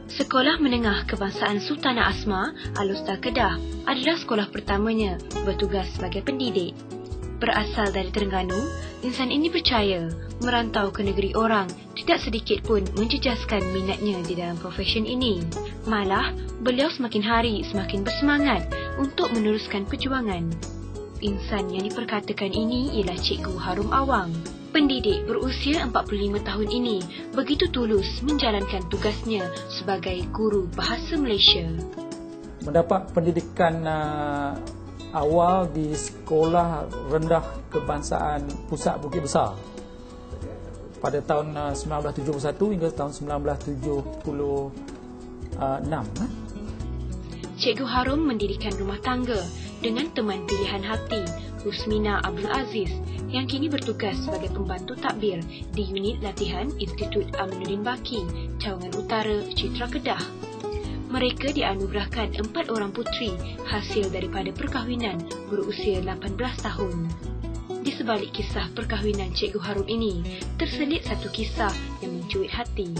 Sekolah Menengah Kebangsaan Sultanah Asma, Al-Usta Kedah adalah sekolah pertamanya bertugas sebagai pendidik. Berasal dari Terengganu, insan ini percaya merantau ke negeri orang tidak sedikit pun menjejaskan minatnya di dalam profesyen ini. Malah, beliau semakin hari semakin bersemangat untuk meneruskan perjuangan. Insan yang diperkatakan ini ialah Cikgu Harum Awang. Pendidik berusia 45 tahun ini begitu tulus menjalankan tugasnya sebagai guru bahasa Malaysia. Mendapat pendidikan awal di Sekolah Rendah Kebangsaan Pusat Bukit Besar pada tahun 1971 hingga tahun 1976. Cikgu Harum mendirikan rumah tangga dengan teman pilihan hati Rusmina Abdul Aziz yang kini bertugas sebagai pembantu takbir di unit latihan Institut Aminuddin Baki, Cawangan Utara, Citra Kedah. Mereka dianugerahkan 4 orang puteri hasil daripada perkahwinan berusia 18 tahun. Di sebalik kisah perkahwinan Cikgu Harum ini, terselit satu kisah yang mencuit hati.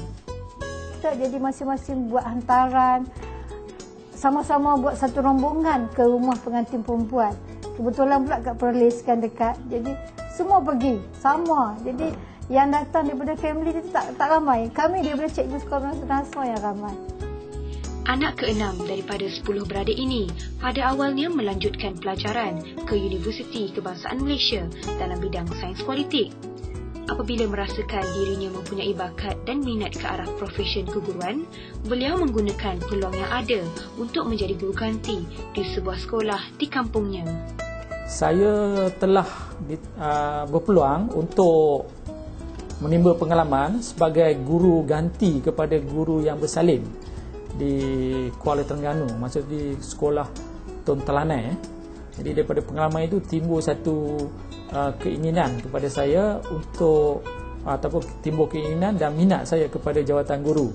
Kita jadi masing-masing buat hantaran, sama-sama buat satu rombongan ke rumah pengantin perempuan. Kebetulan pula kat Perlis kan dekat. Jadi semua pergi sama. Jadi yang datang daripada family itu tak ramai. Kami daripada Cikgu Sekolah Menengah Asma yang ramai. Anak keenam daripada 10 beradik ini pada awalnya melanjutkan pelajaran ke Universiti Kebangsaan Malaysia dalam bidang sains politik. Apabila merasakan dirinya mempunyai bakat dan minat ke arah profesyen keguruan, beliau menggunakan peluang yang ada untuk menjadi guru ganti di sebuah sekolah di kampungnya. Saya telah berpeluang untuk menimba pengalaman sebagai guru ganti kepada guru yang bersalin di Kuala Terengganu, maksud di sekolah Tun Telanai. Jadi daripada pengalaman itu timbul satu keinginan kepada saya untuk ataupun timbul keinginan dan minat saya kepada jawatan guru.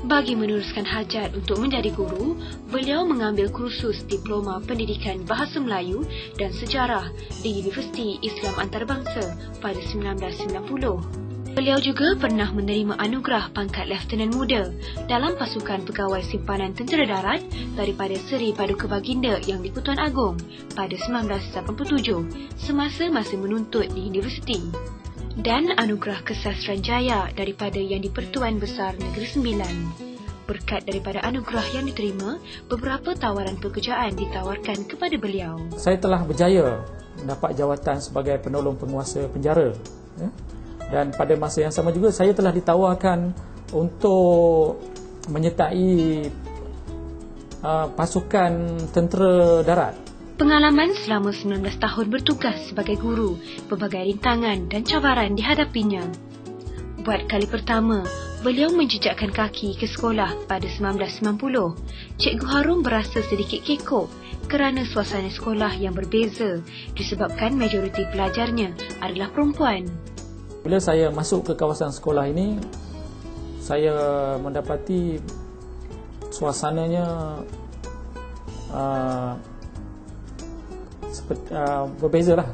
Bagi meneruskan hajat untuk menjadi guru, beliau mengambil kursus Diploma Pendidikan Bahasa Melayu dan Sejarah di Universiti Islam Antarabangsa pada 1990. Beliau juga pernah menerima anugerah pangkat Lieutenant Muda dalam pasukan pegawai simpanan tentera darat daripada Seri Paduka Baginda Yang di-Pertuan Agong pada 1987 semasa masih menuntut di universiti, dan anugerah Kesastiran Jaya daripada Yang di-Pertuan Besar Negeri Sembilan. Berkat daripada anugerah yang diterima, beberapa tawaran pekerjaan ditawarkan kepada beliau. Saya telah berjaya mendapat jawatan sebagai penolong penguasa penjara. Dan pada masa yang sama juga saya telah ditawarkan untuk menyertai pasukan tentera darat. Pengalaman selama 19 tahun bertugas sebagai guru, pelbagai rintangan dan cabaran dihadapinya. Buat kali pertama, beliau menjejakkan kaki ke sekolah pada 1990. Cikgu Harum berasa sedikit kekok kerana suasana sekolah yang berbeza disebabkan majoriti pelajarnya adalah perempuan. Bila saya masuk ke kawasan sekolah ini, saya mendapati suasananya berbeza lah.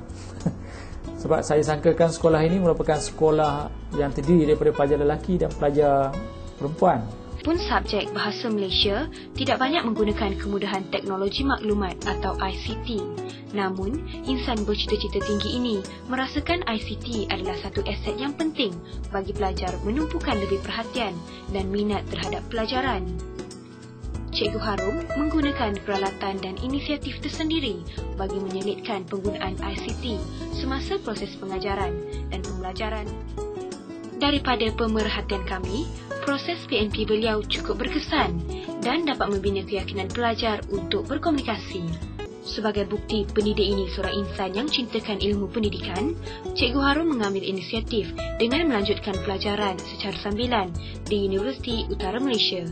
Sebab saya sangkakan sekolah ini merupakan sekolah yang terdiri daripada pelajar lelaki dan pelajar perempuan. Pun subjek Bahasa Malaysia tidak banyak menggunakan kemudahan teknologi maklumat atau ICT. Namun, insan bercita-cita tinggi ini merasakan ICT adalah satu aset yang penting bagi pelajar menumpukan lebih perhatian dan minat terhadap pelajaran. Cikgu Harum menggunakan peralatan dan inisiatif tersendiri bagi menyelitkan penggunaan ICT semasa proses pengajaran dan pembelajaran. Daripada pemerhatian kami, proses PNP beliau cukup berkesan dan dapat membina keyakinan pelajar untuk berkomunikasi. Sebagai bukti pendidik ini seorang insan yang cintakan ilmu pendidikan, Cikgu Harum mengambil inisiatif dengan melanjutkan pelajaran secara sambilan di Universiti Utara Malaysia.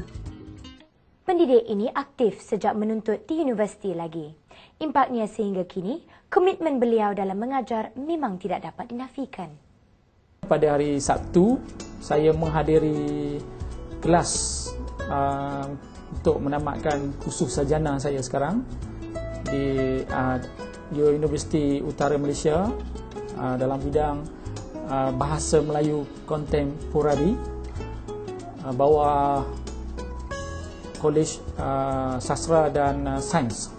Pendidik ini aktif sejak menuntut di universiti lagi. Impaknya sehingga kini, komitmen beliau dalam mengajar memang tidak dapat dinafikan. Pada hari Sabtu, saya menghadiri kelas untuk menamatkan kursus sarjana saya sekarang di Universiti Utara Malaysia dalam bidang Bahasa Melayu Kontemporari bawah Kolej Sastra dan Sains.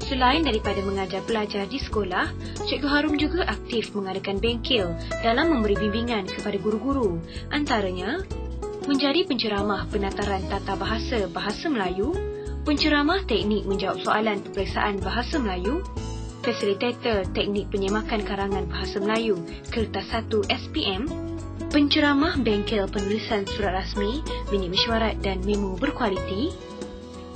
Selain daripada mengajar pelajar di sekolah, Cikgu Harum juga aktif mengadakan bengkel dalam memberi bimbingan kepada guru-guru. Antaranya, menjadi penceramah penataran tata bahasa Bahasa Melayu, penceramah teknik menjawab soalan peperiksaan Bahasa Melayu, fasilitator teknik penyemakan karangan Bahasa Melayu Kertas 1 SPM, penceramah bengkel penulisan surat rasmi, minit mesyuarat dan memo berkualiti,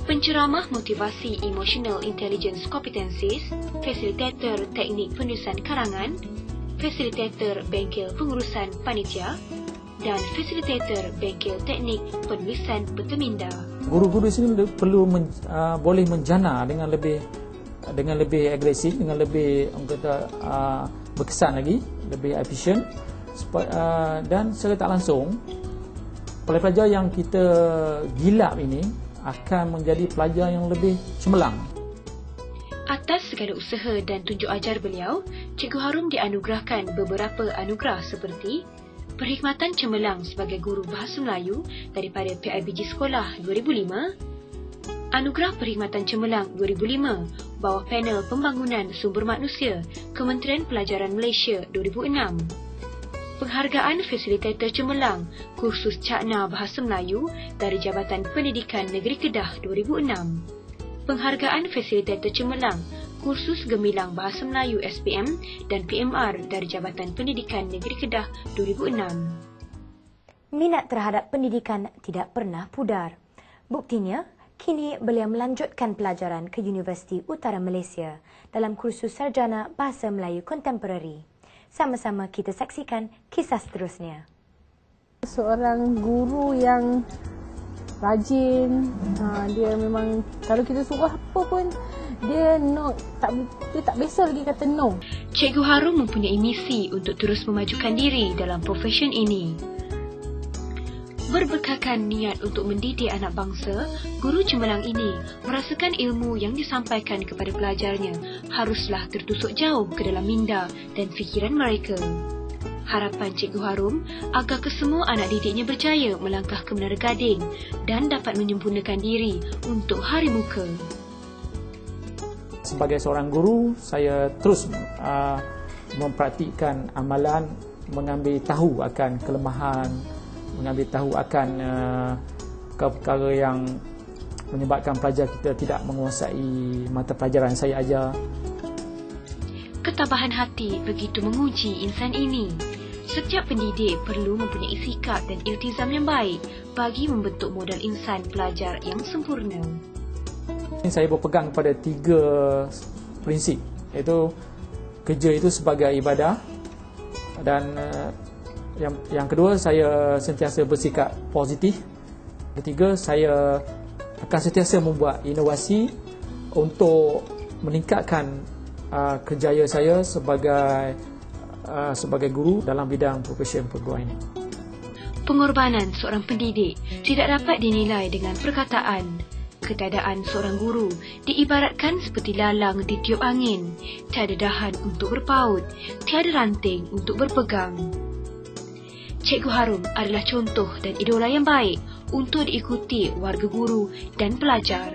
penceramah motivasi Emotional Intelligence Competencies, fasilitator teknik penulisan karangan, fasilitator bengkel pengurusan panitia dan fasilitator bengkel teknik penulisan peteminda. Guru-guru di sini perlu boleh menjana dengan lebih agresif, dengan lebih berkesan lagi, lebih efisien, dan secara tak langsung pelajar yang kita gilap ini akan menjadi pelajar yang lebih cemerlang. Atas segala usaha dan tunjuk ajar beliau, Cikgu Harum dianugerahkan beberapa anugerah seperti Perkhidmatan Cemerlang sebagai Guru Bahasa Melayu daripada PIBG Sekolah 2005, Anugerah Perkhidmatan Cemerlang 2005 bawah Panel Pembangunan Sumber Manusia Kementerian Pelajaran Malaysia 2006, Penghargaan Fasilitator Cemerlang Kursus Cakna Bahasa Melayu dari Jabatan Pendidikan Negeri Kedah 2006, Penghargaan Fasilitator Cemerlang Kursus Gemilang Bahasa Melayu SPM dan PMR dari Jabatan Pendidikan Negeri Kedah 2006. Minat terhadap pendidikan tidak pernah pudar. Buktinya, kini beliau melanjutkan pelajaran ke Universiti Utara Malaysia dalam kursus Sarjana Bahasa Melayu Kontemporari. Sama-sama kita saksikan kisah seterusnya. Seorang guru yang rajin, dia memang kalau kita suruh apa pun dia tak biasa lagi kata no. Cikgu Harum mempunyai misi untuk terus memajukan diri dalam profession ini. Berbekalkan niat untuk mendidik anak bangsa, guru cemerlang ini merasakan ilmu yang disampaikan kepada pelajarnya haruslah tertusuk jauh ke dalam minda dan fikiran mereka. Harapan Cikgu Harum agar kesemua anak didiknya berjaya melangkah ke Menara Gading dan dapat menyempurnakan diri untuk hari muka. Sebagai seorang guru, saya terus mempraktikkan amalan, mengambil tahu akan kelemahan, mengambil tahu akan perkara yang menyebabkan pelajar kita tidak menguasai mata pelajaran saya ajar. Ketabahan hati begitu menguji insan ini. Setiap pendidik perlu mempunyai sikap dan iltizam yang baik bagi membentuk modal insan pelajar yang sempurna. Saya berpegang pada 3 prinsip, iaitu kerja itu sebagai ibadah, dan yang kedua, saya sentiasa bersikap positif. Ketiga, saya akan sentiasa membuat inovasi untuk meningkatkan kerjaya saya sebagai guru dalam bidang profesi perguruan ini. Pengorbanan seorang pendidik tidak dapat dinilai dengan perkataan. Ketiadaan seorang guru diibaratkan seperti lalang di tiup angin, tiada dahan untuk berpaut, tiada ranting untuk berpegang. Cikgu Harum adalah contoh dan idola yang baik untuk diikuti warga guru dan pelajar.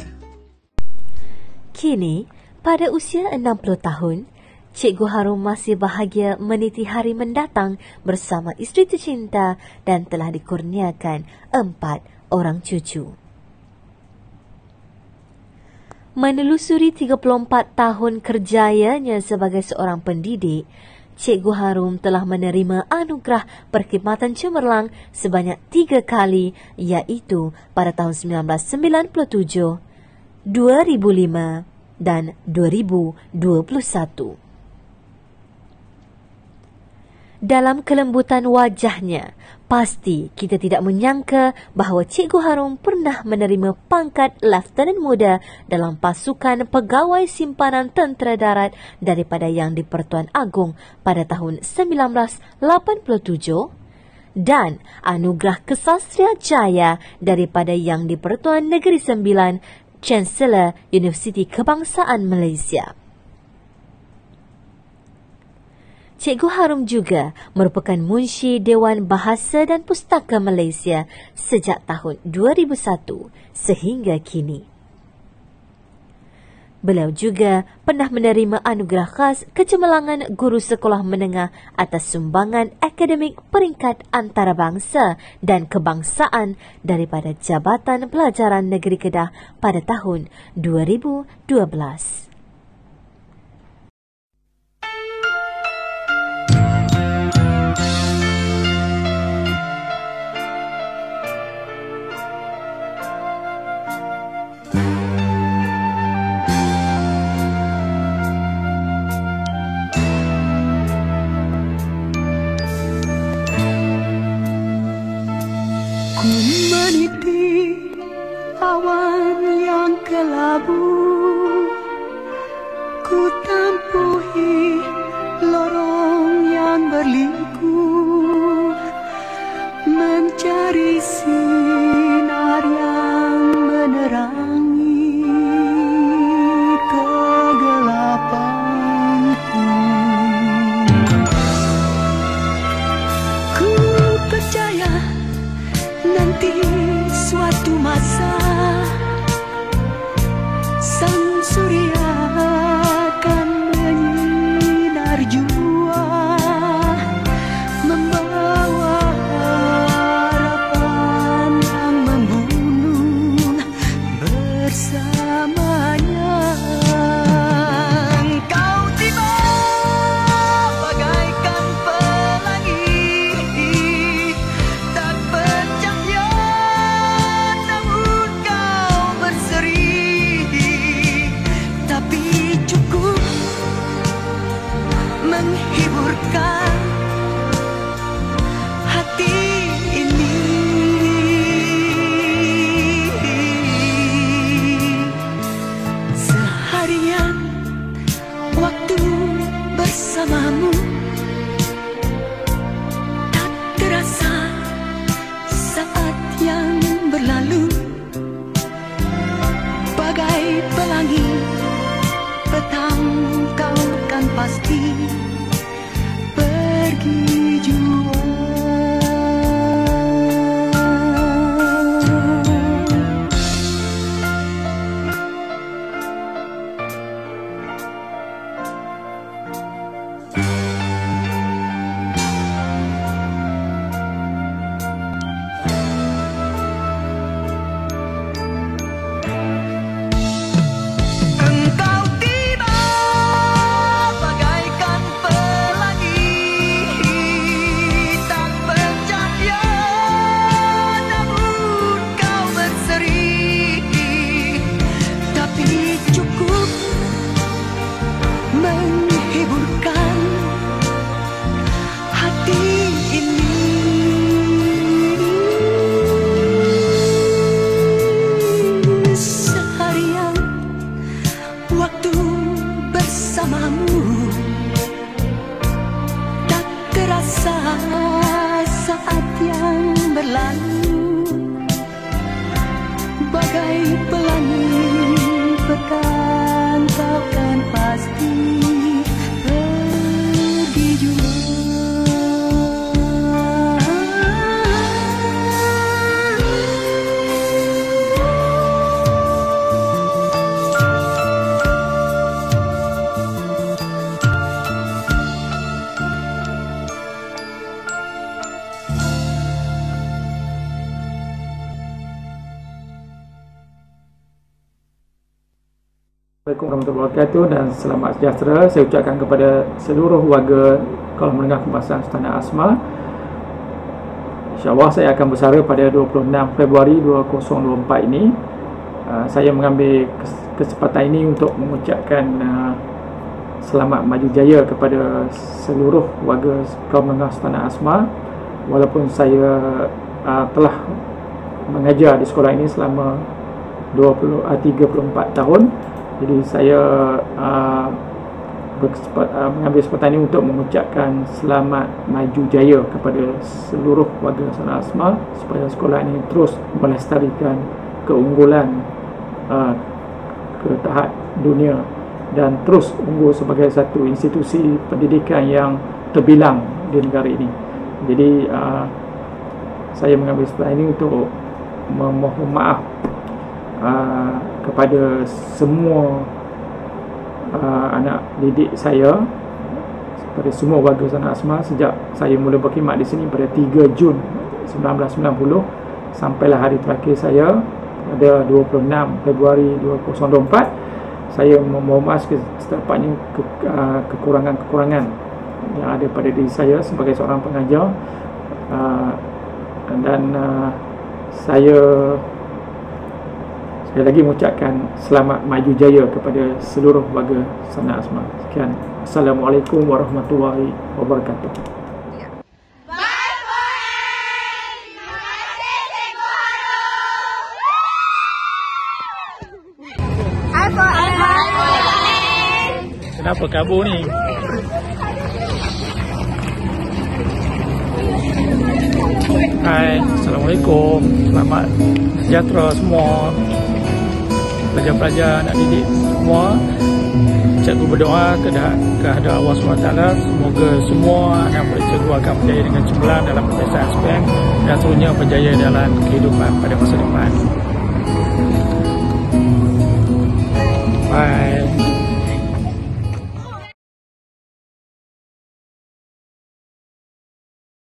Kini, pada usia 60 tahun, Cikgu Harum masih bahagia meniti hari mendatang bersama isteri tercinta dan telah dikurniakan 4 orang cucu. Menelusuri 34 tahun kerjayanya sebagai seorang pendidik, Cikgu Harum telah menerima anugerah Perkhidmatan Cemerlang sebanyak 3 kali, iaitu pada tahun 1997, 2005 dan 2021. Dalam kelembutan wajahnya, pasti kita tidak menyangka bahawa Cikgu Harum pernah menerima pangkat Lieutenant Muda dalam pasukan pegawai simpanan tentera darat daripada Yang di-Pertuan Agong pada tahun 1987 dan anugerah Kesastria Jaya daripada Yang di-Pertuan Negeri Sembilan, Chancellor Universiti Kebangsaan Malaysia. Cikgu Harum juga merupakan Munshi Dewan Bahasa dan Pustaka Malaysia sejak tahun 2001 sehingga kini. Beliau juga pernah menerima anugerah khas kecemerlangan guru sekolah menengah atas sumbangan akademik peringkat antarabangsa dan kebangsaan daripada Jabatan Pelajaran Negeri Kedah pada tahun 2012. Meniti awan yang kelabu, ku tempuhi lorong yang berliku, mencari sinar yang menerangi kegelapanku. Ku percaya nanti suatu masa sang surya akan menyinar jua, membawa harapan yang membunuh bersamanya. Engkau tiba bagaikan pelangi, tak bercahaya namun kau berseri, tapi cukup menghiburkan hati ini. Seharian waktu bersamamu tak terasa saat yang berlalu, bagai pelangi petang kau kan pasti pergi jua. Engkau tiba bagaikan pelangi, tak bercahaya namun kau berseri, tapi cukup menghiburkan hati ini. Seharian waktu bersamamu tak terasa saat yang berlalu, bagai pelangi pekan kau kan pasti pergi jua. Assalamualaikum warahmatullahi wabarakatuh dan selamat sejahtera saya ucapkan kepada seluruh warga Sekolah Menengah Pembahasan Sultanah Asma. InsyaAllah saya akan bersara pada 26 Februari 2024 ini. Saya mengambil kesempatan ini untuk mengucapkan selamat maju jaya kepada seluruh warga Sekolah Menengah Sultanah Asma. Walaupun saya telah mengajar di sekolah ini selama 34 tahun, jadi saya mengambil kesempatan ini untuk mengucapkan selamat maju jaya kepada seluruh warga Sultanah Asma supaya sekolah ini terus melestarikan keunggulan ke tahap dunia dan terus unggul sebagai satu institusi pendidikan yang terbilang di negara ini. Jadi saya mengambil kesempatan ini untuk memohon maaf kepada semua anak didik saya, kepada semua warga Sana Asma sejak saya mula berkhidmat di sini pada 3 Jun 1990 sampailah hari terakhir saya pada 26 Februari 2024. Saya memohon maaf setepatnya kekurangan-kekurangan yang ada pada diri saya sebagai seorang pengajar, dan saya sekali lagi mengucapkan selamat maju jaya kepada seluruh warga Sana Asma. Sekian. Assalamualaikum warahmatullahi wabarakatuh. Kenapa kabur ni? Hai, Assalamualaikum. Selamat sejahtera semua pelajar-pelajar, anak didik semua. Cikgu berdoa kepada Allah SWT, semoga semua anak murid cikgu akan berjaya dengan cemerlang dalam peperiksaan SPM dan seterusnya berjaya dalam kehidupan pada masa depan. Bye.